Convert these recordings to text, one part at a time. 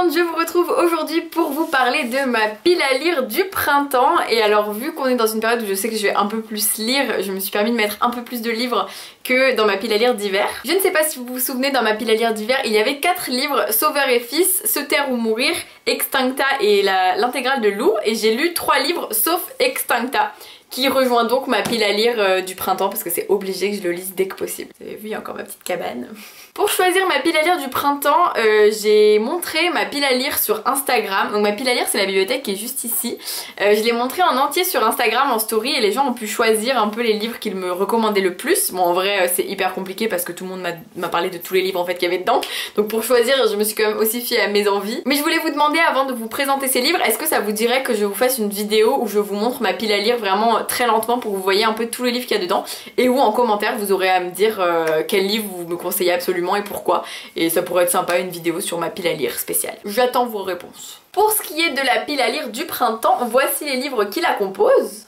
monde, je vous retrouve aujourd'hui pour vous parler de ma pile à lire du printemps. Et alors vu qu'on est dans une période où je sais que je vais un peu plus lire, je me suis permis de mettre un peu plus de livres que dans ma pile à lire d'hiver. Je ne sais pas si vous vous souvenez, dans ma pile à lire d'hiver, il y avait 4 livres, Sauveur et Fils, Se taire ou mourir, Extincta et l'intégrale de Lou. Et j'ai lu 3 livres sauf Extincta, qui rejoint donc ma pile à lire du printemps parce que c'est obligé que je le lise dès que possible. Vous avez vu, il y a encore ma petite cabane. Pour choisir ma pile à lire du printemps, j'ai montré ma pile à lire sur Instagram. Donc ma pile à lire, c'est la bibliothèque qui est juste ici. Je l'ai montré en entier sur Instagram en story et les gens ont pu choisir un peu les livres qu'ils me recommandaient le plus. Bon, en vrai c'est hyper compliqué parce que tout le monde m'a parlé de tous les livres en fait qu'il y avait dedans. Donc pour choisir, je me suis quand même aussi fiée à mes envies. Mais je voulais vous demander avant de vous présenter ces livres, est-ce que ça vous dirait que je vous fasse une vidéo où je vous montre ma pile à lire vraiment très lentement pour que vous voyez un peu tous les livres qu'il y a dedans, et où en commentaire vous aurez à me dire quel livre vous me conseillez absolument et pourquoi, et ça pourrait être sympa, une vidéo sur ma pile à lire spéciale. J'attends vos réponses. Pour ce qui est de la pile à lire du printemps, voici les livres qui la composent.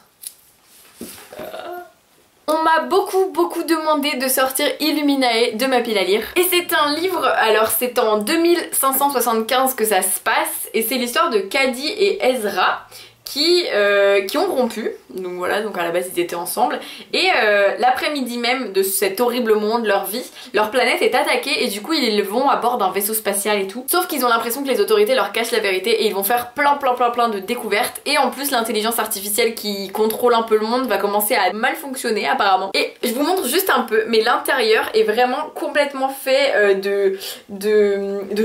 On m'a beaucoup demandé de sortir Illuminae de ma pile à lire. Et c'est un livre, alors c'est en 2575 que ça se passe, et c'est l'histoire de Cady et Ezra qui ont rompu. Donc voilà, donc à la base ils étaient ensemble. Et l'après-midi même de cet horrible monde, leur vie, leur planète est attaquée et du coup ils vont à bord d'un vaisseau spatial et tout. Sauf qu'ils ont l'impression que les autorités leur cachent la vérité et ils vont faire plein de découvertes. Et en plus l'intelligence artificielle qui contrôle un peu le monde va commencer à mal fonctionner apparemment. Et je vous montre juste un peu, mais l'intérieur est vraiment complètement fait de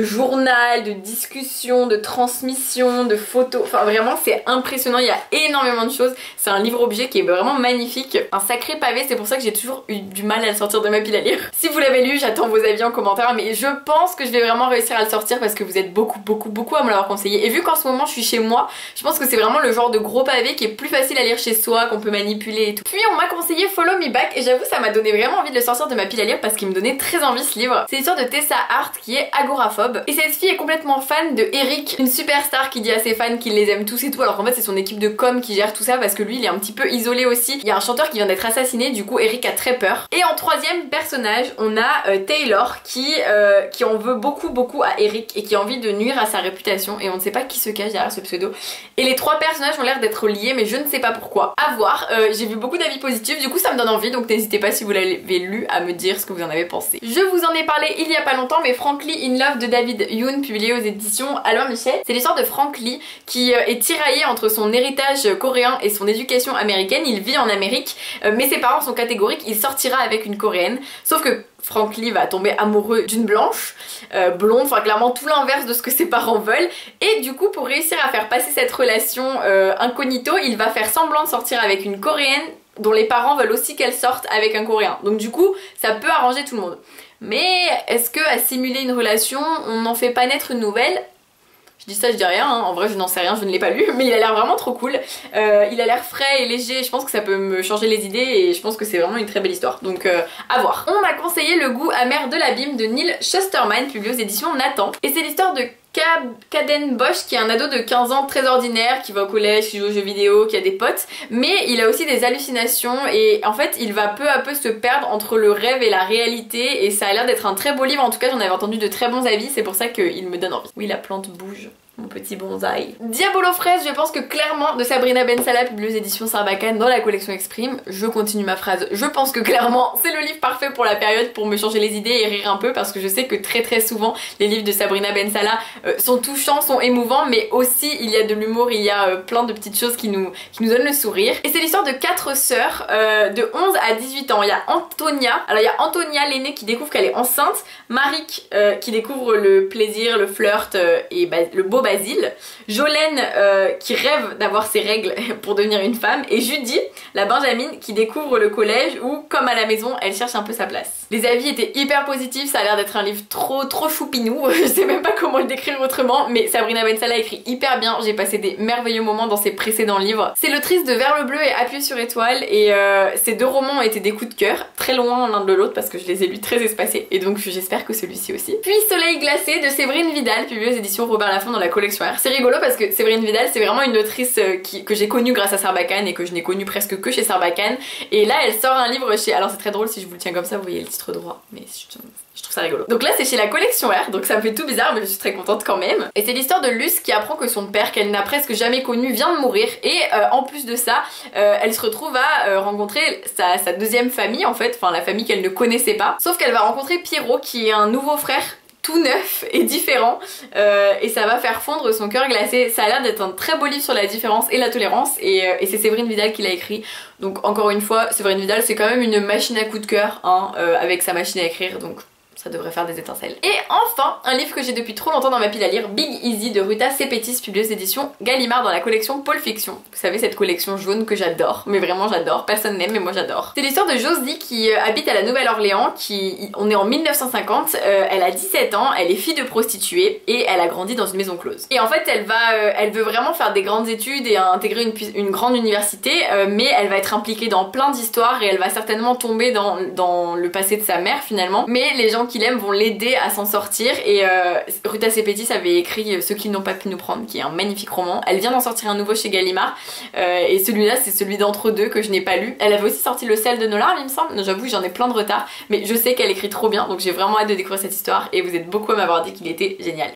journal, de discussion, de transmission, de photos. Enfin vraiment c'est impressionnant, il y a énormément de choses. C'est un livre-objet qui est vraiment magnifique, un sacré pavé, c'est pour ça que j'ai toujours eu du mal à le sortir de ma pile à lire. Si vous l'avez lu, j'attends vos avis en commentaire, mais je pense que je vais vraiment réussir à le sortir parce que vous êtes beaucoup à me l'avoir conseillé. Et vu qu'en ce moment je suis chez moi, je pense que c'est vraiment le genre de gros pavé qui est plus facile à lire chez soi, qu'on peut manipuler et tout. Puis on m'a conseillé Follow Me Back et j'avoue ça m'a donné vraiment envie de le sortir de ma pile à lire parce qu'il me donnait très envie ce livre. C'est l'histoire de Tessa Hart qui est agoraphobe et cette fille est complètement fan de Eric, une superstar qui dit à ses fans qu'il les aime tous et tout, alors qu'en fait c'est son équipe de com qui gère tout ça parce que lui il est un petit peu isolé aussi. Il y a un chanteur qui vient d'être assassiné, du coup Eric a très peur. Et en troisième personnage on a Taylor qui en veut beaucoup à Eric et qui a envie de nuire à sa réputation et on ne sait pas qui se cache derrière ce pseudo. Et les 3 personnages ont l'air d'être liés mais je ne sais pas pourquoi. À voir, j'ai vu beaucoup d'avis positifs, du coup ça me donne envie, donc n'hésitez pas si vous l'avez lu à me dire ce que vous en avez pensé. Je vous en ai parlé il y a pas longtemps, mais Frankly in Love de David Yoon, publié aux éditions Albin Michel. C'est l'histoire de Frank Lee qui est tiraillé entre son héritage coréen et son éducation américaine. Il vit en Amérique mais ses parents sont catégoriques, il sortira avec une coréenne, sauf que Frank Lee va tomber amoureux d'une blanche, blonde, enfin clairement tout l'inverse de ce que ses parents veulent, et du coup pour réussir à faire passer cette relation incognito, il va faire semblant de sortir avec une coréenne dont les parents veulent aussi qu'elle sorte avec un coréen. Donc du coup ça peut arranger tout le monde. Mais est-ce que à simuler une relation on n'en fait pas naître une nouvelle? Je dis ça, je dis rien, hein. En vrai je n'en sais rien, je ne l'ai pas lu, mais il a l'air vraiment trop cool. Il a l'air frais et léger, je pense que ça peut me changer les idées et je pense que c'est vraiment une très belle histoire, donc à voir. On m'a conseillé Le goût amer de l'abîme de Neil Shusterman, publié aux éditions Nathan. Et c'est l'histoire de Caden Bosch qui est un ado de 15 ans très ordinaire, qui va au collège, qui joue aux jeux vidéo, qui a des potes, mais il a aussi des hallucinations et en fait il va peu à peu se perdre entre le rêve et la réalité et ça a l'air d'être un très beau livre, en tout cas j'en avais entendu de très bons avis, c'est pour ça qu'il me donne envie. Oui, la plante bouge. Mon petit bonsaï. Diabolo fraise, je pense que clairement, de Sabrina Ben Salah, publié aux éditions Sarbacane dans la collection Exprime. Je continue ma phrase, je pense que clairement c'est le livre parfait pour la période, pour me changer les idées et rire un peu, parce que je sais que très souvent les livres de Sabrina Ben Salah sont touchants, sont émouvants, mais aussi il y a de l'humour, il y a plein de petites choses qui nous donnent le sourire. Et c'est l'histoire de 4 sœurs de 11 à 18 ans. Il y a Antonia, alors il y a Antonia l'aînée qui découvre qu'elle est enceinte, Marik qui découvre le plaisir, le flirt et le beau Basile, Jolene qui rêve d'avoir ses règles pour devenir une femme, et Judy, la Benjamine, qui découvre le collège où, comme à la maison, elle cherche un peu sa place. Les avis étaient hyper positifs, ça a l'air d'être un livre trop choupinou, je sais même pas comment le décrire autrement, mais Sabrina Ben Salah écrit hyper bien, j'ai passé des merveilleux moments dans ses précédents livres. C'est l'autrice de Vers le bleu et Appuyé sur étoile, et ces 2 romans ont été des coups de cœur, très loin l'un de l'autre parce que je les ai lus très espacés, et donc j'espère que celui-ci aussi. Puis Soleil glacé de Séverine Vidal, publié aux éditions Robert Laffont dans la collection collection R. C'est rigolo parce que Séverine Vidal c'est vraiment une autrice que j'ai connue grâce à Sarbacane et que je n'ai connue presque que chez Sarbacane. Et là elle sort un livre chez... Alors c'est très drôle si je vous le tiens comme ça, vous voyez le titre droit, mais je trouve ça rigolo. Donc là c'est chez la collection R, donc ça me fait tout bizarre mais je suis très contente quand même. Et c'est l'histoire de Luce qui apprend que son père, qu'elle n'a presque jamais connu, vient de mourir. Et en plus de ça, elle se retrouve à rencontrer sa deuxième famille en fait, enfin la famille qu'elle ne connaissait pas. Sauf qu'elle va rencontrer Pierrot qui est un nouveau frère tout neuf et différent et ça va faire fondre son cœur glacé. Ça a l'air d'être un très beau livre sur la différence et la tolérance et c'est Séverine Vidal qui l'a écrit. Donc encore une fois, Séverine Vidal c'est quand même une machine à coup de cœur hein, avec sa machine à écrire, donc ça devrait faire des étincelles. Et enfin, un livre que j'ai depuis trop longtemps dans ma pile à lire, Big Easy de Ruta Sepetys, publié aux éditions Gallimard dans la collection Pôle Fiction. Vous savez, cette collection jaune que j'adore, mais vraiment j'adore, personne n'aime mais moi j'adore. C'est l'histoire de Josie qui habite à la Nouvelle-Orléans, on est en 1950, elle a 17 ans, elle est fille de prostituée et elle a grandi dans une maison close. Et en fait elle veut vraiment faire des grandes études et intégrer une grande université, mais elle va être impliquée dans plein d'histoires et elle va certainement tomber dans le passé de sa mère finalement, mais les gens qui l'aiment vont l'aider à s'en sortir et Ruta Sepetys avait écrit Ceux qui n'ont pas pu nous prendre, qui est un magnifique roman. Elle vient d'en sortir un nouveau chez Gallimard et celui-là c'est celui d'entre deux que je n'ai pas lu. Elle avait aussi sorti Le sel de nos larmes il me semble, j'avoue j'en ai plein de retard mais je sais qu'elle écrit trop bien donc j'ai vraiment hâte de découvrir cette histoire et vous êtes beaucoup à m'avoir dit qu'il était génial.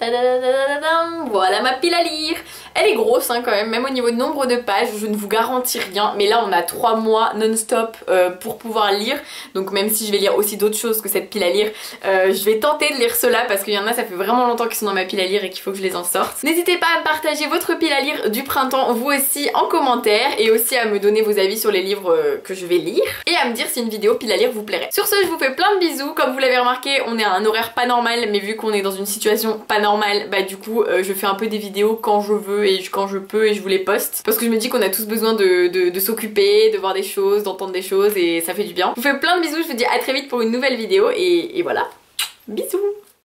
Voilà ma pile à lire. Elle est grosse hein, quand même au niveau de nombre de pages, je ne vous garantis rien mais là on a 3 mois non-stop pour pouvoir lire, donc même si je vais lire aussi d'autres choses que cette pile à lire, je vais tenter de lire cela parce qu'il y en a ça fait vraiment longtemps qu'ils sont dans ma pile à lire et qu'il faut que je les en sorte. N'hésitez pas à me partager votre pile à lire du printemps vous aussi en commentaire et aussi à me donner vos avis sur les livres que je vais lire et à me dire si une vidéo pile à lire vous plairait. Sur ce je vous fais plein de bisous, comme vous l'avez remarqué on est à un horaire pas normal mais vu qu'on est dans une situation pas normale bah du coup je fais un peu des vidéos quand je veux et quand je peux et je vous les poste parce que je me dis qu'on a tous besoin de s'occuper, de voir des choses, d'entendre des choses et ça fait du bien. Je vous fais plein de bisous, je vous dis à très vite pour une nouvelle vidéo et voilà. Bisous!